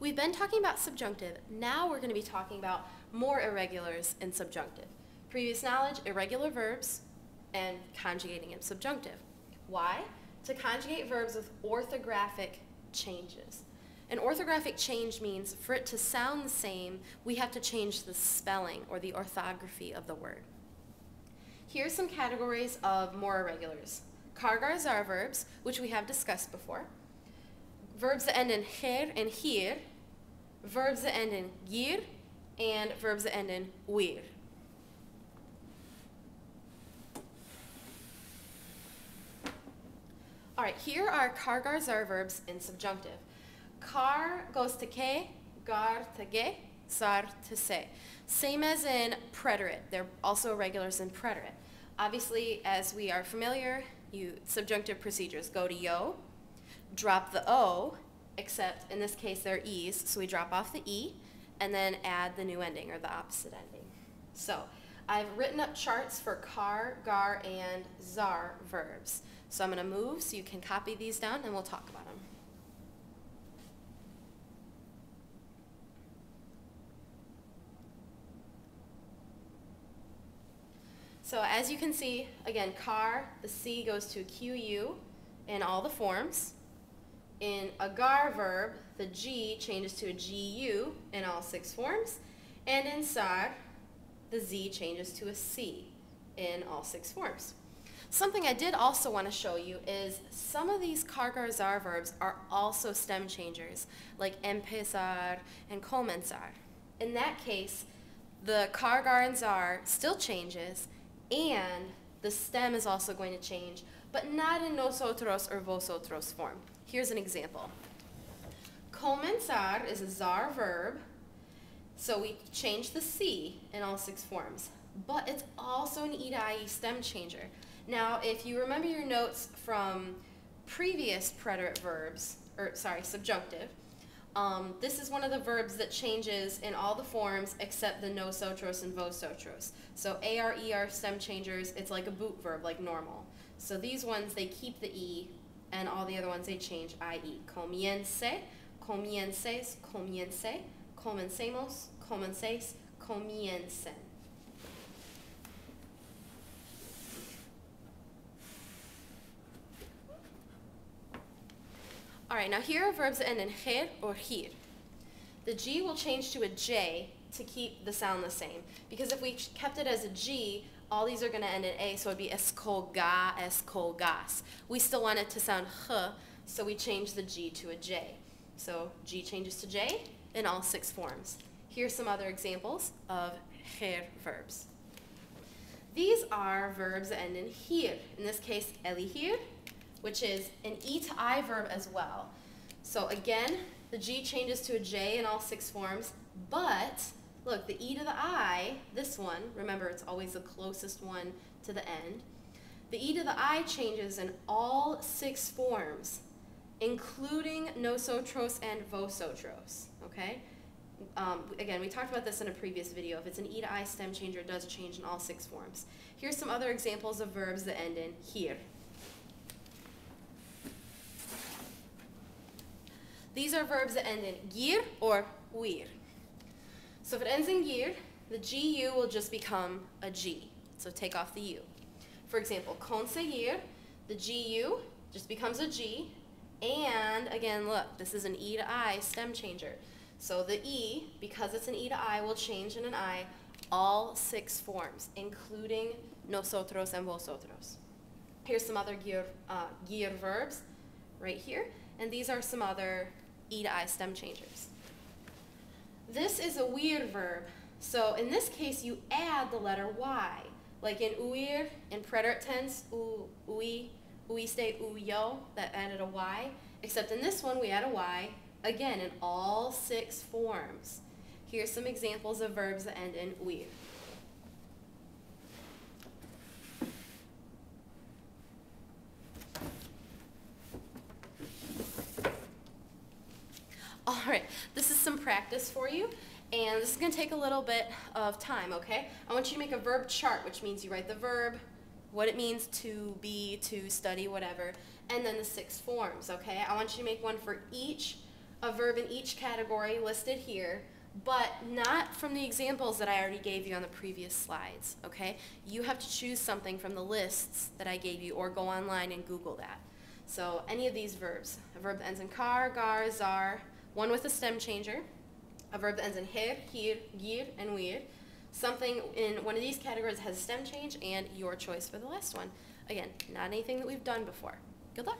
We've been talking about subjunctive. Now we're going to be talking about more irregulars in subjunctive. Previous knowledge, irregular verbs, and conjugating in subjunctive. Why? To conjugate verbs with orthographic changes. An orthographic change means for it to sound the same, we have to change the spelling or the orthography of the word. Here's some categories of more irregulars. Kargars are verbs, which we have discussed before. Verbs that end in her and hir, verbs that end in gir, and verbs that end in wir. All right, here are kargars are verbs in subjunctive. Kar goes to ke, gar to ge, zar to se. Same as in preterite. They're also irregulars in preterite. Obviously, as we are familiar, subjunctive procedures go to yo, drop the o, except in this case they're e's, so we drop off the e, and then add the new ending or the opposite ending. So I've written up charts for kar, gar, and zar verbs. So I'm going to move so you can copy these down and we'll talk about them. So as you can see, again, kar, the C goes to a QU in all the forms. In a gar verb, the G changes to a GU in all 6 forms. And in sar, the Z changes to a C in all 6 forms. Something I did also want to show you is some of these kar-gar-zar verbs are also stem changers, like empezar and comenzar. In that case, the kar, gar, and zar still changes, and the stem is also going to change, but not in nosotros or vosotros form. Here's an example. Comenzar is a zar verb, so we change the C in all 6 forms, but it's also an E-to-IE stem changer. Now, if you remember your notes from previous preterite verbs, subjunctive, this is one of the verbs that changes in all the forms except the nosotros and vosotros. So AR, ER stem changers, it's like a boot verb, like normal. So these ones, they keep the E, and all the other ones, they change IE. Comience, comiences, comience, comencemos, comences, comiencen. All right, now here are verbs that end in her or hir. The G will change to a J to keep the sound the same. Because if we kept it as a G, all these are going to end in A, so it would be escolga, escolgas. We still want it to sound h, so we change the G to a J. So G changes to J in all 6 forms. Here's some other examples of her verbs. These are verbs that end in hir. In this case, elihir, which is an E to I verb as well. So again, the G changes to a J in all 6 forms, but look, the E to the I, this one, remember it's always the closest one to the end, the E to the I changes in all 6 forms, including nosotros and vosotros, okay? Again, we talked about this in a previous video. If it's an E to I stem changer, it does change in all 6 forms. Here's some other examples of verbs that end in hir. These are verbs that end in gir or wir. So if it ends in gir, the GU will just become a G. So take off the U. For example, conseguir, the GU just becomes a G. And again, look, this is an E to I stem changer. So the E, because it's an E to I, will change in an I all 6 forms, including nosotros and vosotros. Here's some other gir verbs right here. And these are some other E to I stem changers. This is a wir verb. So in this case, you add the letter Y. Like in uir, in preterite tense, ui, uiste, uyo, that added a Y. Except in this one, we add a Y, again, in all 6 forms. Here's some examples of verbs that end in wir. All right, this is some practice for you, and this is going to take a little bit of time, okay? I want you to make a verb chart, which means you write the verb, what it means to be, to study, whatever, and then the 6 forms, okay? I want you to make one for each a verb in each category listed here, but not from the examples that I already gave you on the previous slides, okay? You have to choose something from the lists that I gave you or go online and Google that. So any of these verbs, a verb that ends in kar, gar, zar, one with a stem changer, a verb that ends in her, hir, gir, and wir, something in one of these categories has a stem change, and your choice for the last one. Again, not anything that we've done before. Good luck.